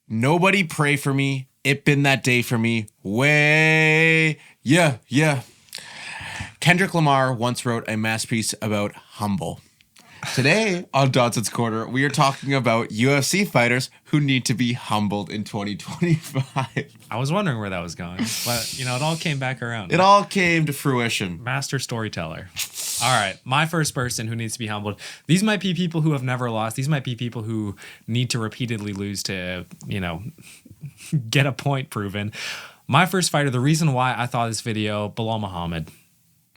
Nobody pray for me. It been that day for me. Way. Yeah. Kendrick Lamar once wrote a masterpiece about humble. Today on Dodson's Corner, we are talking about UFC fighters who need to be humbled in 2025. I was wondering where that was going, but it all came back around. It all came to fruition. Master storyteller. All right, my first person who needs to be humbled. These might be people who have never lost. These might be people who need to repeatedly lose to, get a point proven. My first fighter, the reason why I thought this video, Bilal Muhammad.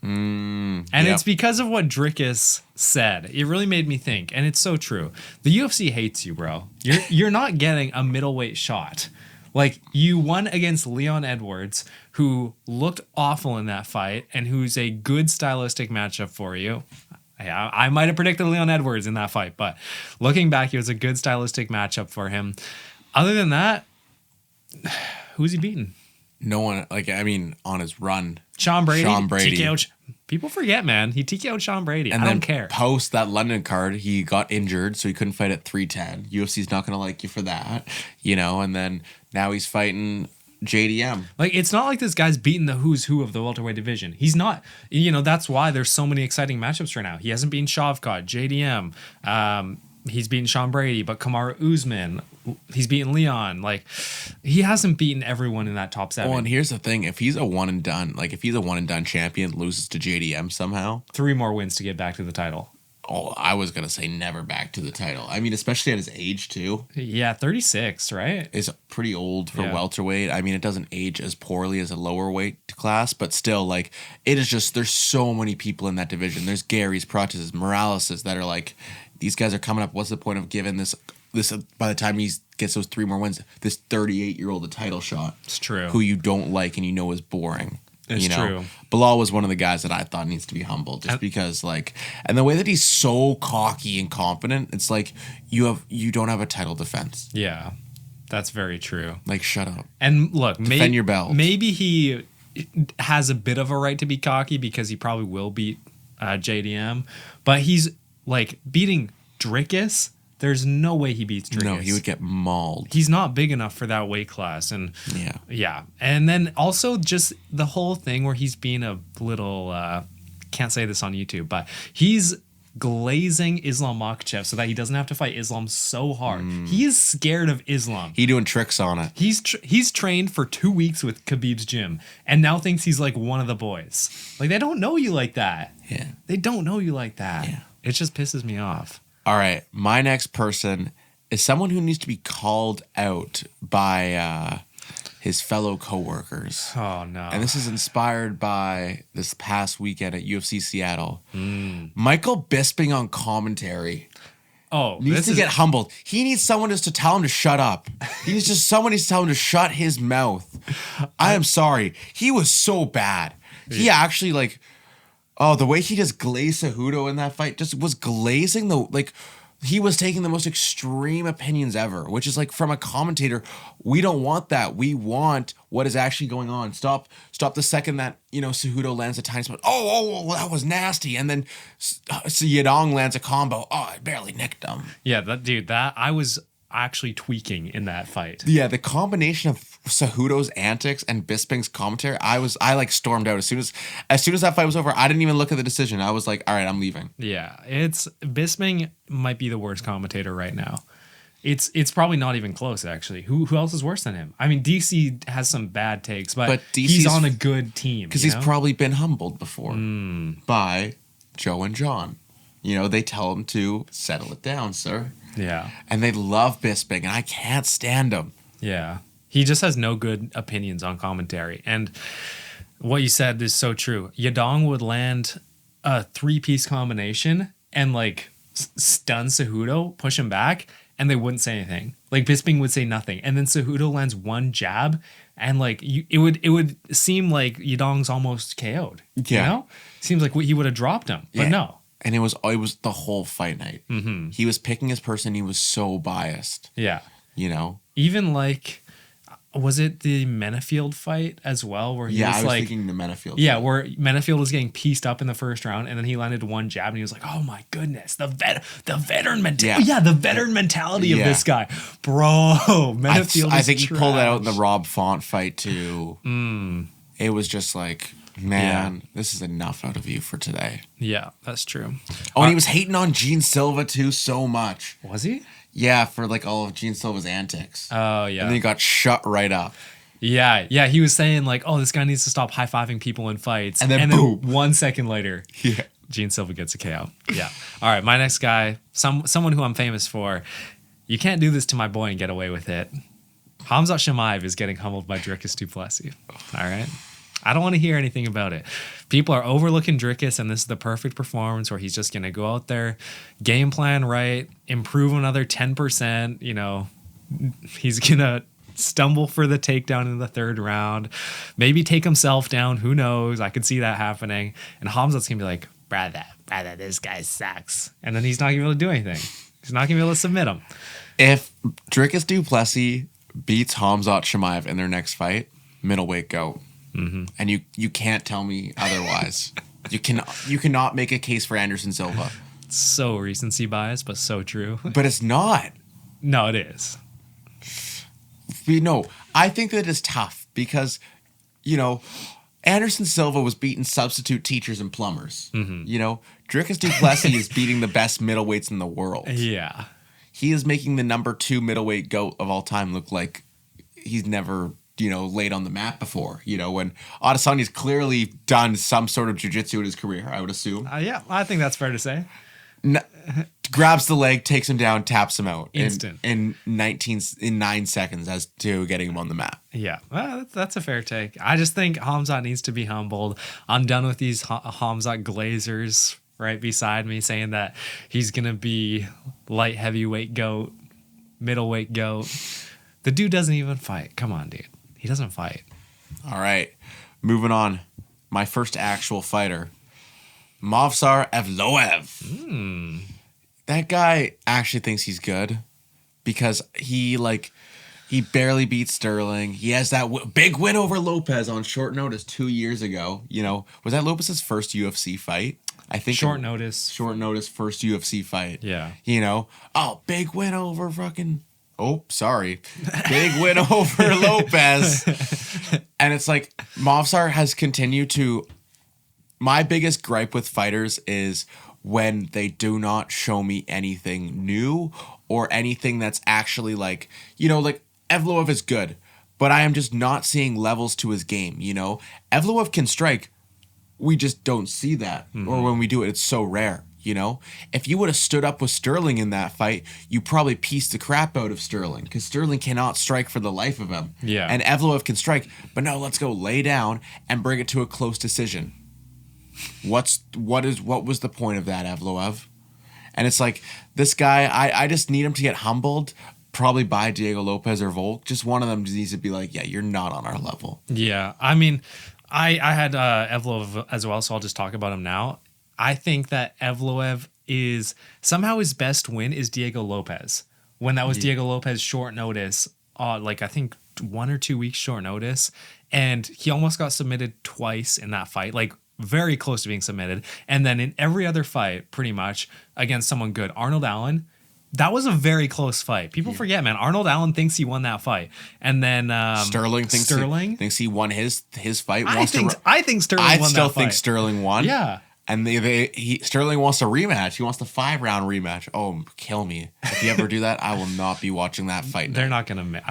It's because of what Drickus said. It really made me think, and it's so true. The UFC hates you, bro. You're not getting a middleweight shot. Like, you won against Leon Edwards, who looked awful in that fight, and who's a good stylistic matchup for you. I might have predicted Leon Edwards in that fight, but looking back, it was a good stylistic matchup for him. Other than that, who's he beaten? No one, on his run. Sean Brady. TKO'd. People forget, man. He TKO'd Sean Brady. And I then don't care. Post that London card, he got injured, so he couldn't fight at 310. UFC's not going to like you for that, and then now he's fighting JDM. Like, it's not like this guy's beating the who's who of the welterweight division. He's not. That's why there's so many exciting matchups right now. He hasn't beaten Shavkat, JDM. He's beaten Sean Brady, but Kamaru Usman, he's beaten Leon. Like, he hasn't beaten everyone in that top 7. Well, and here's the thing: if he's a one and done, champion, loses to JDM somehow, 3 more wins to get back to the title. Oh, I was gonna say never back to the title. I mean, especially at his age too. Yeah, 36, right? Is pretty old for welterweight. I mean, it doesn't age as poorly as a lower weight class, but still, it is just there's so many people in that division. There's Gary's, Proteses, Moraleses that are like. These guys are coming up. What's the point of giving this by the time he gets those 3 more wins, this 38-year-old a title shot? It's true. Who you don't like and is boring. It's true. Bilal was one of the guys that I thought needs to be humbled just because and the way that he's so cocky and confident, it's like you don't have a title defense. Yeah, that's very true. Shut up. And look, defend your belt. Maybe he has a bit of a right to be cocky because he probably will beat JDM, but he's beating Drickus, there's no way he beats Drickus. No, he would get mauled. He's not big enough for that weight class. And yeah. And then also just the whole thing where he's being a little, can't say this on YouTube, but he's glazing Islam Makhachev so that he doesn't have to fight Islam so hard. He is scared of Islam. He doing tricks on it. He's trained for 2 weeks with Khabib's gym and now thinks he's one of the boys. They don't know you like that. Yeah. They don't know you like that. Yeah. It just pisses me off. All right. My next person is someone who needs to be called out by his fellow coworkers. Oh, no. And this is inspired by this past weekend at UFC Seattle. Michael Bisping on commentary. Needs to get humbled. He needs someone just to tell him to shut up. Someone needs to tell him to shut his mouth. I am sorry. He was so bad. He actually the way he just glazed Cejudo in that fight just was glazing he was taking the most extreme opinions ever, which is from a commentator, we don't want that. We want what is actually going on. Stop the second that, Cejudo lands a tiny spot. Oh, that was nasty. And then Yadong lands a combo. Oh, I barely nicked him. Yeah, that I was actually tweaking in that fight. Yeah, the combination of Cejudo's antics and Bisping's commentary, I stormed out as soon as that fight was over. I didn't even look at the decision. I was like, all right, I'm leaving. Yeah, Bisping might be the worst commentator right now. It's probably not even close, actually. Who else is worse than him? I mean, DC has some bad takes, but he's on a good team. Because he's probably been humbled before by Joe and John. They tell him to settle it down, sir. Yeah. And they love Bisping, and I can't stand him. Yeah. He just has no good opinions on commentary. And what you said is so true. Yadong would land a 3-piece combination and stun Cejudo, push him back, and they wouldn't say anything. Bisping would say nothing. And then Cejudo lands one jab and it would seem like Yadong's almost KO'd. Yeah. Seems like he would have dropped him. But no. And it was the whole fight night. Mm-hmm. He was picking his person. He was so biased. Yeah. Even Was it the Menafield fight as well, where he I was thinking the Menafield. Yeah, where Menafield was getting pieced up in the first round, and then he landed one jab, and he was like, "Oh my goodness, the veteran mentality, the veteran mentality of this guy, bro." Menafield. I think he pulled it out in the Rob Font fight too. It was just like, man, this is enough out of you for today. Yeah, that's true. Oh, and he was hating on Gene Silva too so much. Was he? Yeah, for like all of Gene Silva's antics. Oh, yeah. And then he got shut right up. Yeah. He was saying like, oh, this guy needs to stop high-fiving people in fights. And then boom. 1 second later, Gene Silva gets a KO. Yeah. All right, my next guy, someone who I'm famous for. You can't do this to my boy and get away with it. Khamzat Chimaev is getting humbled by Dricus du Plessis. All right? I don't want to hear anything about it. People are overlooking Dricus, and this is the perfect performance where he's just going to go out there, game plan right, improve another 10%. You know, he's going to stumble for the takedown in the third round, maybe take himself down. Who knows? I could see that happening. And Khamzat's going to be like, brother, this guy sucks. And then he's not going to be able to do anything. He's not going to be able to submit him. If Dricus du Plessis beats Khamzat Chimaev in their next fight, middleweight GOAT. Mm-hmm. And you can't tell me otherwise. You cannot make a case for Anderson Silva. So recency bias, but so true. But it's not. No, it is. No, I think that it's tough because, Anderson Silva was beating substitute teachers and plumbers. Mm-hmm. Dricus du Plessis is beating the best middleweights in the world. Yeah. He is making the number 2 middleweight GOAT of all time look like he's never laid on the mat before, when Adesanya's clearly done some sort of jiu-jitsu in his career, I would assume. Yeah, I think that's fair to say. Grabs the leg, takes him down, taps him out. Instant. In 9 seconds as to getting him on the mat. Yeah, well, that's a fair take. I just think Khamzat needs to be humbled. I'm done with these Khamzat glazers right beside me saying that he's going to be light heavyweight GOAT, middleweight GOAT. The dude doesn't even fight. Come on, dude. He doesn't fight. All right. Moving on. My first actual fighter. Movsar Evloev. That guy actually thinks he's good because he barely beat Sterling. He has that big win over Lopez on short notice 2 years ago. Was that Lopez's first UFC fight? I think short notice first UFC fight. Yeah. Big win over fucking... Oh, sorry. Big win over Lopez. And it's like, Movsar has continued to... My biggest gripe with fighters is when they do not show me anything new or anything that's actually like Evloev is good, but I am just not seeing levels to his game, Evloev can strike. We just don't see that. Mm-hmm. Or when we do it, it's so rare. If you would have stood up with Sterling in that fight, you probably pieced the crap out of Sterling because Sterling cannot strike for the life of him. Yeah. And Evloev can strike, but no, let's go lay down and bring it to a close decision. What was the point of that, Evloev? And it's like, this guy, I just need him to get humbled, probably by Diego Lopez or Volk. Just one of them needs to be like, yeah, you're not on our level. Yeah. I mean, I had Evloev as well, so I'll just talk about him now. I think that Evloev is somehow his best win is Diego Lopez. When that was Diego Lopez short notice, I think 1 or 2 weeks short notice, and he almost got submitted twice in that fight, very close to being submitted. And then in every other fight, pretty much against someone good, Arnold Allen. That was a very close fight. People forget, man. Arnold Allen thinks he won that fight, and then Sterling thinks he won his fight. I think Sterling won that fight. I still think Sterling won. Yeah. And Sterling wants a rematch. He wants the 5-round rematch. Oh, kill me. If you ever do that, I will not be watching that fight. They're not going to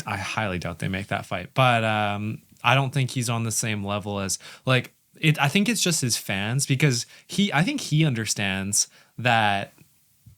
I highly doubt they make that fight. But I don't think he's on the same level as I think it's just his fans because I think he understands that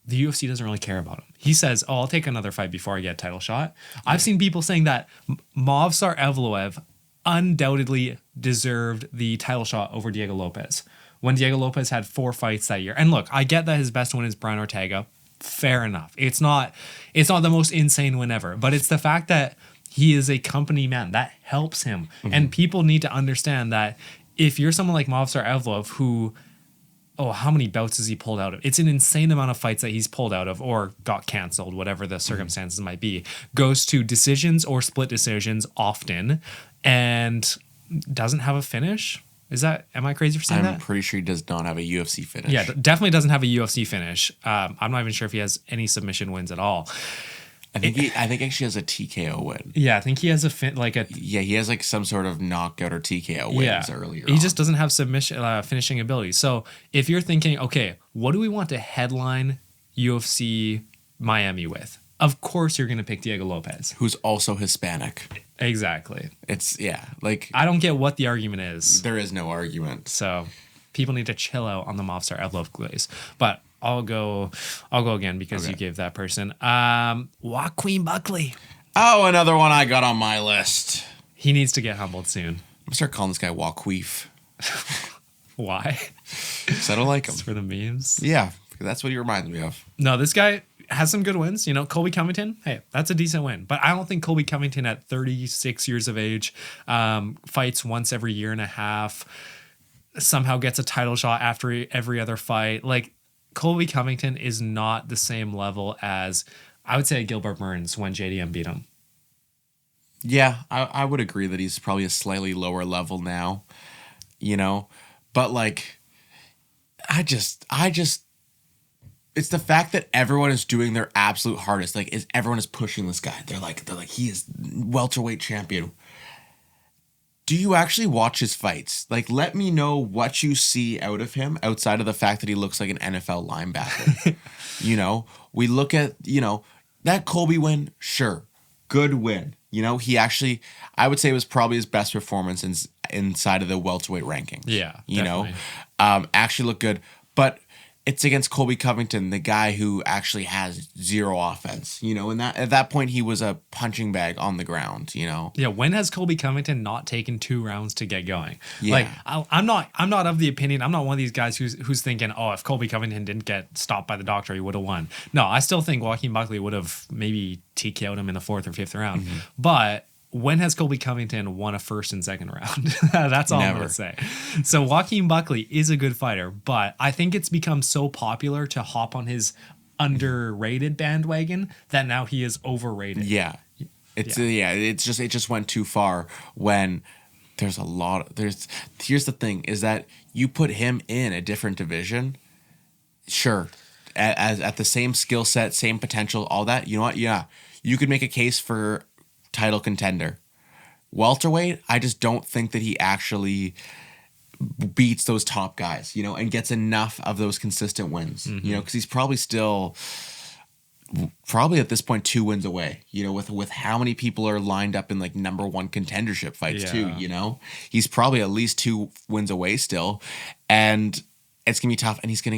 the UFC doesn't really care about him. He says, I'll take another fight before I get a title shot. I've seen people saying that Movsar Evloev undoubtedly deserved the title shot over Diego Lopez when Diego Lopez had 4 fights that year. And look, I get that his best win is Brian Ortega. Fair enough. It's not the most insane win ever, but it's the fact that he is a company man that helps him. Mm-hmm. And people need to understand that if you're someone like Movsar Evloev, who how many bouts has he pulled out of? It's an insane amount of fights that he's pulled out of or got canceled, whatever the circumstances might be. Goes to decisions or split decisions often and doesn't have a finish. Am I crazy for saying that? I'm pretty sure he does not have a UFC finish. Yeah, definitely doesn't have a UFC finish. I'm not even sure if he has any submission wins at all. I think he actually has a TKO win. Yeah, I think he has he has like some sort of knockout or TKO wins earlier. He just doesn't have submission finishing ability. So if you're thinking, okay, what do we want to headline UFC Miami with? Of course, you're going to pick Diego Lopez, who's also Hispanic. Exactly. I don't get what the argument is. There is no argument. So people need to chill out on the Mobstar. I love Glaze, but I'll go again because you gave that person. Joaquin Buckley. Oh, another one I got on my list. He needs to get humbled soon. I'm gonna start calling this guy Joaqueef. Why? Because I don't like him. Just for the memes? Yeah, because that's what he reminds me of. No, this guy has some good wins. Colby Covington, hey, that's a decent win. But I don't think Colby Covington at 36 years of age, fights once every year and a half, somehow gets a title shot after every other fight. Like, Colby Covington is not the same level as, I would say, Gilbert Burns when JDM beat him. Yeah, I would agree that he's probably a slightly lower level now, but like, I just, it's the fact that everyone is doing their absolute hardest. Like, everyone is pushing this guy. They're like, he is welterweight champion. Do you actually watch his fights? Like, let me know what you see out of him outside of the fact that he looks like an NFL linebacker. We look at, that Colby win, sure, good win. He actually, I would say it was probably his best performance inside of the welterweight ranking. Yeah, actually looked good. But it's against Colby Covington, the guy who actually has zero offense, and at that point he was a punching bag on the ground, Yeah, when has Colby Covington not taken 2 rounds to get going? Yeah. Like, I'm not of the opinion. I'm not one of these guys who's thinking, oh, if Colby Covington didn't get stopped by the doctor, he would have won. No, I still think Joaquin Buckley would have maybe TKO'd him in the 4th or 5th round. Mm-hmm. But when has Colby Covington won a 1st and 2nd round? That's all I'm going to say. So Joaquin Buckley is a good fighter, but I think it's become so popular to hop on his underrated bandwagon that now he is overrated. Yeah. It just went too far when here's the thing is that you put him in a different division, sure, at the same skill set, same potential, all that, you know what? Yeah. You could make a case for title contender. Welterweight, I just don't think that he actually beats those top guys, and gets enough of those consistent wins, because he's probably still at this point 2 wins away, with how many people are lined up in like number 1 contendership fights too, he's probably at least 2 wins away still, and it's gonna be tough, and he's gonna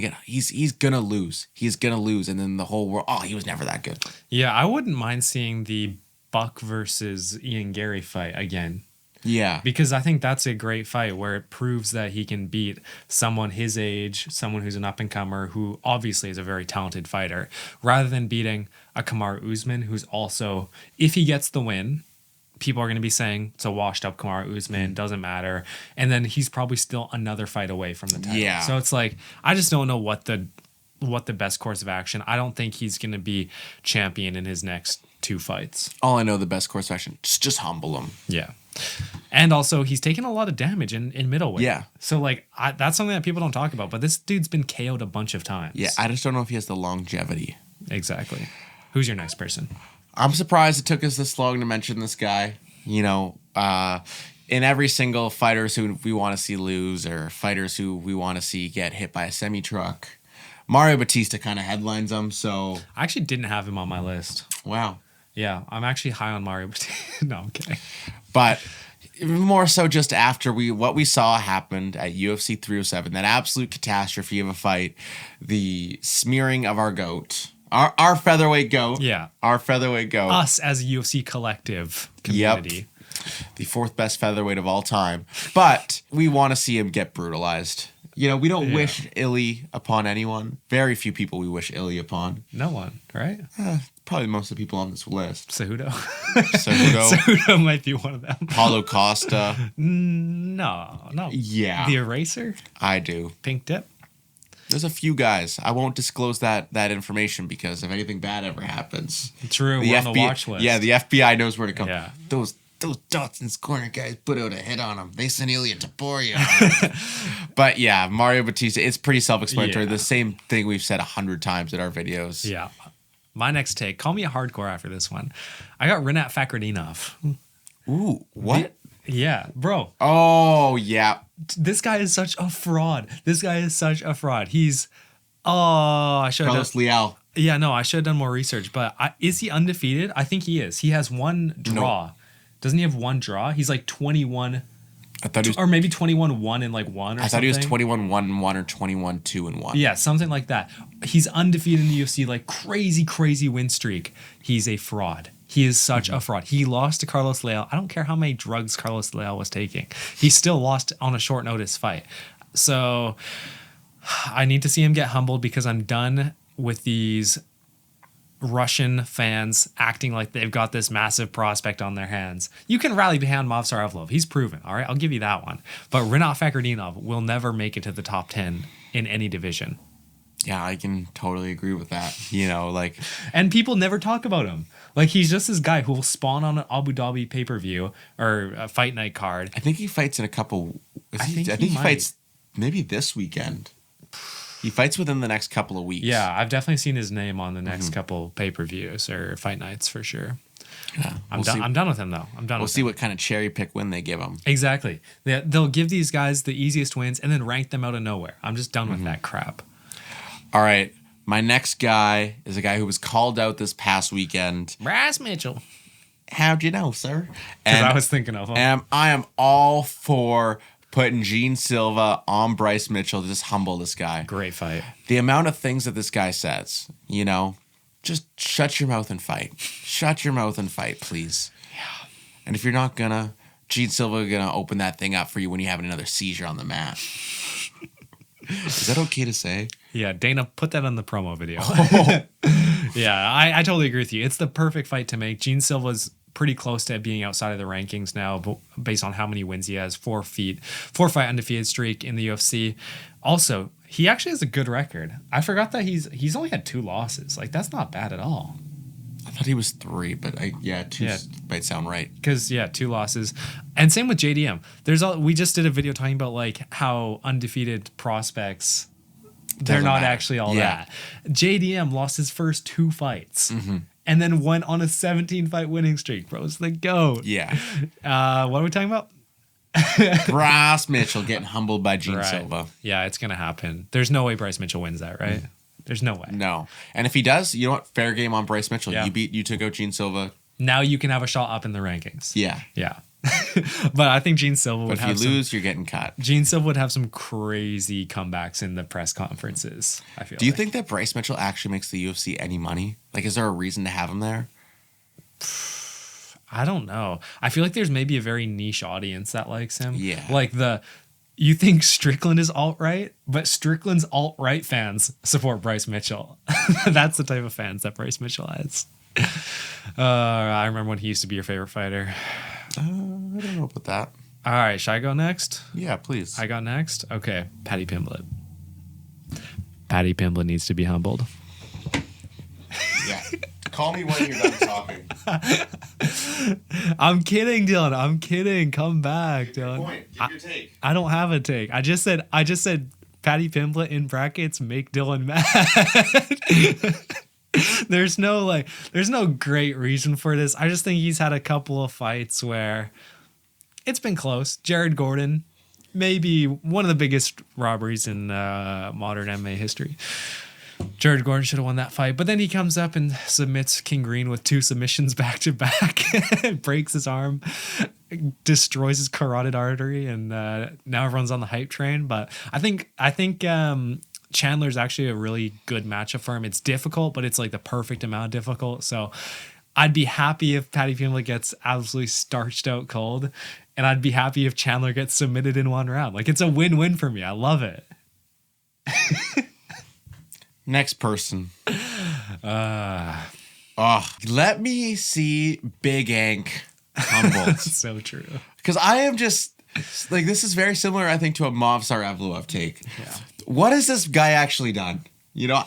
lose. He's gonna lose, and then the whole world, he was never that good. Yeah, I wouldn't mind seeing the Buck versus Ian Gary fight again. Yeah. Because I think that's a great fight where it proves that he can beat someone his age, someone who's an up-and-comer who obviously is a very talented fighter, rather than beating a Kamaru Usman who's also, if he gets the win, people are going to be saying it's a washed-up Kamaru Usman, doesn't matter. And then he's probably still another fight away from the title. Yeah. So it's like, I just don't know what the best course of action. I don't think he's going to be champion in his next 2 fights. All I know, the best course of action, just humble him. Yeah. And also, he's taken a lot of damage in middleweight. Yeah. So, like, that's something that people don't talk about. But this dude's been KO'd a bunch of times. Yeah, I just don't know if he has the longevity. Exactly. Who's your next person? I'm surprised it took us this long to mention this guy. In every single fighters who we want to see lose or fighters who we want to see get hit by a semi-truck, Mario Batista kind of headlines them. So I actually didn't have him on my list. Wow. Yeah, I'm actually high on Mario Batista. No, I'm kidding. But more so just after what we saw happened at UFC 307, that absolute catastrophe of a fight, the smearing of our GOAT, our featherweight GOAT. Yeah. Our featherweight GOAT. Us as a UFC collective community. Yep. The 4th best featherweight of all time. But we want to see him get brutalized. We don't wish illy upon anyone. Very few people we wish illy upon. No one, right? Probably most of the people on this list. Cejudo. Cejudo might be one of them. Paulo Costa. No. Yeah. The Eraser? I do. Pink Dip? There's a few guys. I won't disclose that information because if anything bad ever happens, true, we're on the watch list. Yeah, the FBI knows where to come. Yeah. Those Dotson's corner guys put out a hit on him. They sent Ilya Taporia. But yeah, Mario Batista, it's pretty self-explanatory. Yeah. The same thing we've said 100 times in our videos. Yeah. My next take, call me a hardcore after this one. I got Rinat Fakhretdinov. Ooh, what? Yeah, bro. Oh, yeah. This guy is such a fraud. He's, I should have Carlos Leal. Yeah, no, I should have done more research. But is he undefeated? I think he is. He has one draw. No. Doesn't he have one draw? He's like 21. I thought he was, or maybe 21-1 and like 1 or something. I thought he was 21-1-1 or 21-2-1. Yeah, something like that. He's undefeated in the UFC, like crazy win streak. He's a fraud. He is such a fraud. He lost to Carlos Leal. I don't care how many drugs Carlos Leal was taking. He still lost on a short notice fight. So I need to see him get humbled because I'm done with these Russian fans acting like they've got this massive prospect on their hands. You can rally behind Movsar Evloev. He's proven, all right? I'll give you that one. But Rinat Fakhretdinov will never make it to the top 10 in any division. Yeah, I can totally agree with that. You know, like... And people never talk about him. Like, he's just this guy who will spawn on an Abu Dhabi pay-per-view or a fight night card. I think he fights in a couple... I think he fights maybe this weekend. He fights within the next couple of weeks. Yeah, I've definitely seen his name on the next couple pay-per-views or fight nights for sure. Yeah, I'm done with him, though. We'll see what kind of cherry pick win they give him. Exactly. They'll give these guys the easiest wins and then rank them out of nowhere. I'm just done with that crap. All right. My next guy is a guy who was called out this past weekend. Bryce Mitchell. How'd you know, sir? Because I was thinking of him. And I am all for putting Gene Silva on Bryce Mitchell to just humble this guy. Great fight. The amount of things that this guy says, you know, just shut your mouth and fight. Shut your mouth and fight, please. Yeah. And if you're not gonna, Gene Silva gonna open that thing up for you when you have another seizure on the mat. Is that okay to say? Yeah, Dana, put that on the promo video. Oh. Yeah, I totally agree with you. It's the perfect fight to make. Gene Silva's pretty close to being outside of the rankings now, but based on how many wins he has. 4-fight undefeated streak in the UFC. Also, he actually has a good record. I forgot that he's only had 2 losses. Like, that's not bad at all. I thought he was 3, but two might sound right. Because 2 losses, and same with JDM. We just did a video talking about like how undefeated prospects, they're not actually all that. JDM lost his first 2 fights. And then went on a 17-fight winning streak, bro. It's the GOAT. Yeah. What are we talking about? Bryce Mitchell getting humbled by Gene Silva. Yeah, it's going to happen. There's no way Bryce Mitchell wins that, right? There's no way. No. And if he does, you know what? Fair game on Bryce Mitchell. Yeah. You took out Gene Silva. Now you can have a shot up in the rankings. Yeah. Yeah. But I think Gene Silva would have if you lose, you're getting cut. Gene Silva would have some crazy comebacks in the press conferences, I feel. Do you think that Bryce Mitchell actually makes the UFC any money? Like, is there a reason to have him there? I don't know. I feel like there's maybe a very niche audience that likes him. Yeah. Like you think Strickland is alt-right, but Strickland's alt-right fans support Bryce Mitchell. That's the type of fans that Bryce Mitchell has. I remember when he used to be your favorite fighter. I don't know about that. All right, should I go next? Yeah, please. I go next? Okay, Paddy Pimblett. Paddy Pimblett needs to be humbled. Yeah. Call me when you're done talking. I'm kidding, Dylan. I'm kidding. Come back, Dylan. Give your take. I don't have a take. I just said Paddy Pimblett in brackets make Dylan mad. There's no great reason for this. I just think he's had a couple of fights where it's been close. Jared Gordon, maybe one of the biggest robberies in modern MMA history. Jared Gordon should have won that fight, but then he comes up and submits King Green with 2 submissions back to back, breaks his arm, destroys his carotid artery, and now everyone's on the hype train. But I think Chandler's actually a really good matchup for him. It's difficult, but it's like the perfect amount of difficult. So I'd be happy if Paddy Pimblett gets absolutely starched out cold, and I'd be happy if Chandler gets submitted in 1 round. Like, it's a win-win for me. I love it. Next person. Let me see Big Ank humbled. So true. Because I am just like, this is very similar, I think, to a Movsar Evloev take. Yeah. What has this guy actually done? You know,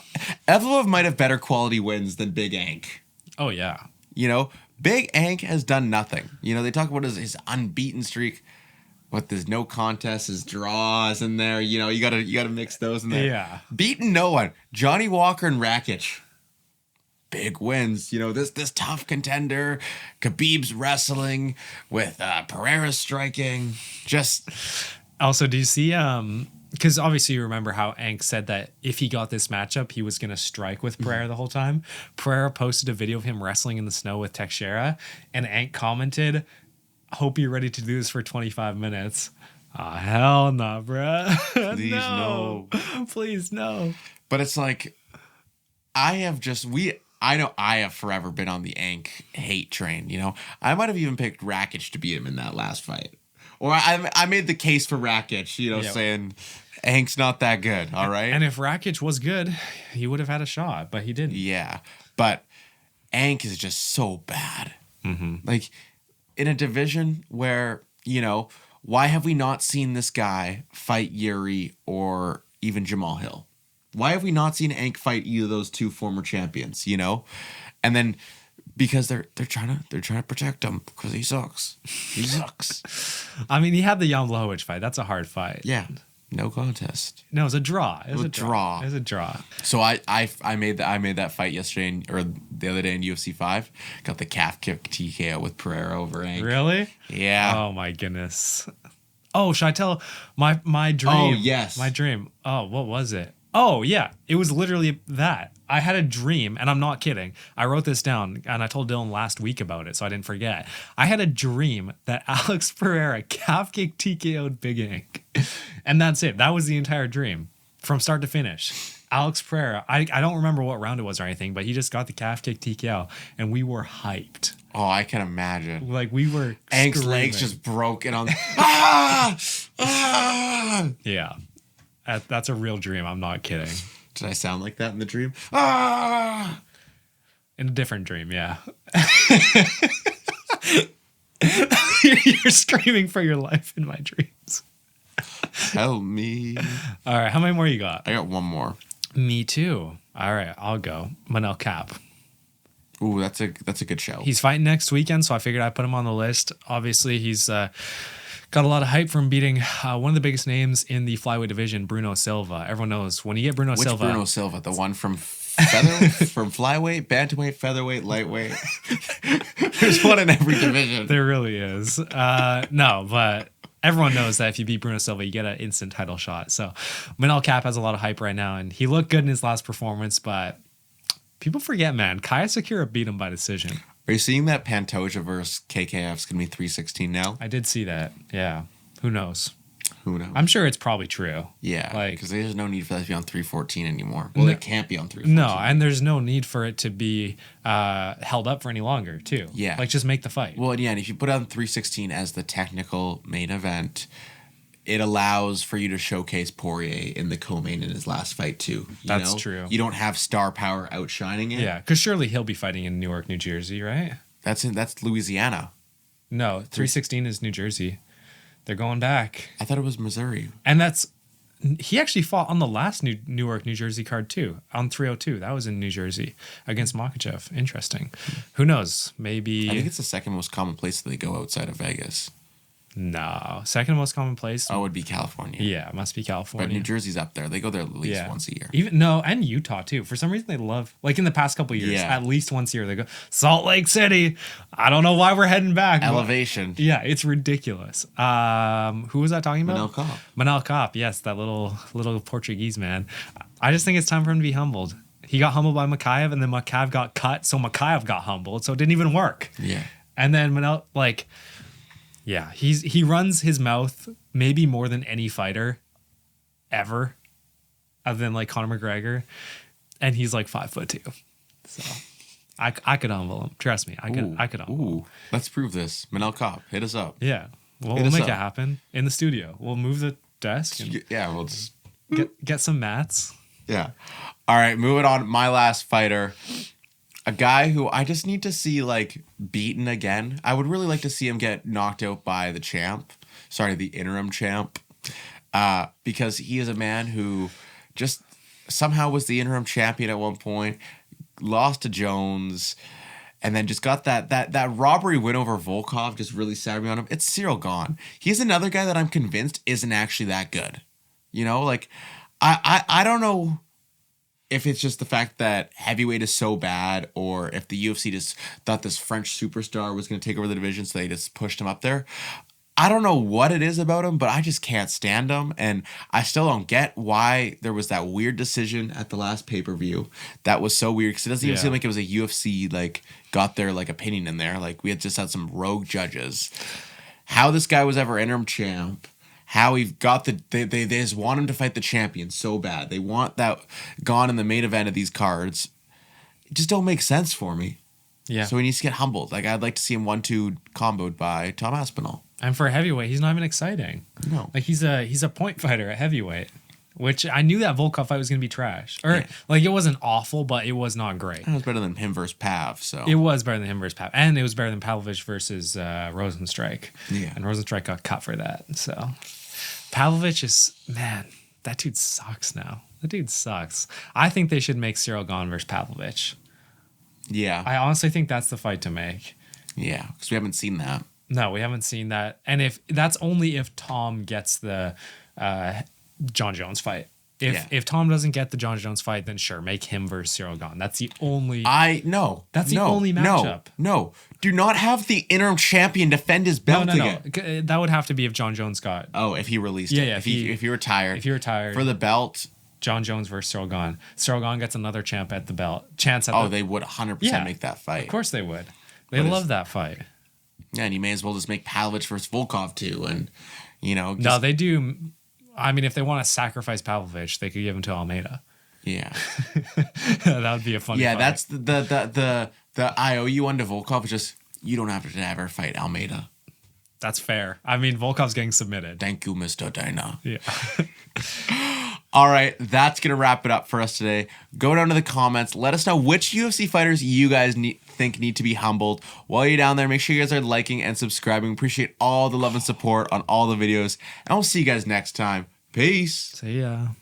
Evloev might have better quality wins than Big Ank. Oh, yeah. You know, Big Ank has done nothing. You know, they talk about his unbeaten streak. But there's no contest, his draws in there. You know, you gotta mix those in there. Yeah. Beaten no one. Johnny Walker and Rakic. Big wins. You know, this tough contender. Khabib's wrestling with Pereira striking. Just also, do you see because obviously you remember how Ank said that if he got this matchup, he was going to strike with Pereira the whole time. Pereira posted a video of him wrestling in the snow with Teixeira, and Ank commented, "Hope you're ready to do this for 25 minutes." Oh, hell no, bruh. Please no. Please no. But it's like, I know I have forever been on the Ank hate train, you know? I might have even picked Rakic to beat him in that last fight. Or I made the case for Rakic, you know, saying Ank's not that good, all right? And if Rakic was good, he would have had a shot, but he didn't. Yeah, but Ank is just so bad. Mm-hmm. Like, in a division where, you know, why have we not seen this guy fight Yuri or even Jamal Hill? Why have we not seen Ank fight either of those two former champions, you know? And then because they're trying to protect him because he sucks. He sucks. I mean, he had the Jan Blachowicz fight. That's a hard fight. Yeah. No contest. No, it was a draw. It was a draw. It was a draw. So I made that fight yesterday or the other day in UFC 5. Got the calf kick TKO with Pereira over Ank. Really? Yeah. Oh my goodness. Oh, should I tell my dream? Oh yes. My dream. Oh, what was it? Oh yeah, it was literally that. I had a dream, and I'm not kidding. I wrote this down, and I told Dylan last week about it, so I didn't forget. I had a dream that Alex Pereira calf kick TKO'd Big Ank. And that's it. That was the entire dream from start to finish. Alex Pereira, I don't remember what round it was or anything, but he just got the calf kick TKO, and we were hyped. Oh, I can imagine. Like, we were Ank's screaming. legs just broken on. Ah! Ah! Yeah. That's a real dream. I'm not kidding. Did I sound like that in the dream? Ah! In a different dream, yeah. You're screaming for your life in my dreams. Help me. All right, how many more you got? I got one more. Me too. All right, I'll go. Manel Cap. Ooh, that's a good show. He's fighting next weekend, so I figured I'd put him on the list. Obviously, he's got a lot of hype from beating one of the biggest names in the flyweight division, Bruno Silva. Everyone knows when you get Bruno Silva. Which Bruno Silva? The one from from flyweight, bantamweight, featherweight, lightweight. There's one in every division. There really is. No, but everyone knows that if you beat Bruno Silva, you get an instant title shot. So Manel Cap has a lot of hype right now, and he looked good in his last performance, but people forget, man. Kaya Sakura beat him by decision. Are you seeing that Pantoja versus KKF's going to be 316 now? I did see that. Yeah. Who knows? Who knows? I'm sure it's probably true. Yeah. Like, because there's no need for that to be on 314 anymore. Well, it can't be on 314. No, and there's no need for it to be held up for any longer, too. Yeah. Like, just make the fight. Well, yeah, and if you put on 316 as the technical main event, it allows for you to showcase Poirier in the co-main in his last fight, too. That's true. You don't have star power outshining it. Yeah, because surely he'll be fighting in Newark, New Jersey, right? That's Louisiana. No, 316 is New Jersey. They're going back. I thought it was Missouri. And he actually fought on the last Newark, New Jersey card too, on 302. That was in New Jersey against Makhachev. Interesting. Who knows? Maybe. I think it's the second most common place that they go outside of Vegas. No. Second most common place? Oh, it would be California. Yeah, it must be California. But New Jersey's up there. They go there at least once a year. And Utah too. For some reason they love, like in the past couple of years, at least once a year they go, Salt Lake City. I don't know why we're heading back. Elevation. Yeah, it's ridiculous. Who was I talking about? Manel Kape. Manel Kape, yes, that little Portuguese man. I just think it's time for him to be humbled. He got humbled by Makhachev, and then Makhachev got cut, so Makhachev got humbled, so it didn't even work. Yeah. And then Manel, yeah, he runs his mouth maybe more than any fighter ever, other than like Conor McGregor, and he's like 5'2". So I could humble him. Trust me, I could humble him. Let's prove this. Manel Kape, hit us up. Yeah, we'll make it happen in the studio. We'll move the desk. And we'll just get some mats. Yeah. All right, moving on. My last fighter. A guy who I just need to see beaten again. I would really like to see him get knocked out by the interim champ, because he is a man who just somehow was the interim champion at one point, lost to Jones, and then just got that robbery win over Volkov just really soured me on him. It's Ciryl Gane. He's another guy that I'm convinced isn't actually that good. You know, like I don't know if it's just the fact that heavyweight is so bad, or if the UFC just thought this French superstar was going to take over the division, so they just pushed him up there. I don't know what it is about him, but I just can't stand him. And I still don't get why there was that weird decision at the last pay-per-view. That was so weird, because it doesn't even seem like it was a UFC, like, got their, like, opinion in there. Like, we had just had some rogue judges. How this guy was ever interim champ, how he got they just want him to fight the champion so bad. They want that Gone in the main event of these cards. It just don't make sense for me. Yeah. So he needs to get humbled. Like, I'd like to see him 1-2 comboed by Tom Aspinall. And for heavyweight, he's not even exciting. No. Like, he's a point fighter at heavyweight, which I knew that Volkov fight was going to be trash. Or, like, it wasn't awful, but it was not great. It was better than him versus Pav, so. It was better than him versus Pav. And it was better than Pavlovich versus Rosenstrike. Yeah. And Rosenstrike got cut for that. So, Pavlovich is, man, that dude sucks now. That dude sucks. I think they should make Ciryl Gane versus Pavlovich. Yeah. I honestly think that's the fight to make. Yeah, because we haven't seen that. No, we haven't seen that. And if that's only if Tom gets the John Jones fight. If Tom doesn't get the John Jones fight, then sure, make him versus Ciryl Gane. That's the only That's the only matchup. No. Do not have the interim champion defend his belt again. No. That would have to be if John Jones got. Oh, if he released it. Yeah, if he retired. If he retired. For the belt. John Jones versus Ciryl Gane. Ciryl Gane gets another chance at the belt. They would 100% make that fight. Of course they would. They love that fight. Yeah, and you may as well just make Pavlovich versus Volkov too, and No, they do. I mean, if they want to sacrifice Pavlovich, they could give him to Almeida. Yeah, that would be a funny. Yeah, fight. That's the IOU one to Volkov. Is just you don't have to ever fight Almeida. That's fair. I mean, Volkov's getting submitted. Thank you, Mr. Dana. Yeah. All right, that's going to wrap it up for us today. Go down to the comments. Let us know which UFC fighters you guys think need to be humbled. While you're down there, make sure you guys are liking and subscribing. Appreciate all the love and support on all the videos. And we'll see you guys next time. Peace. See ya.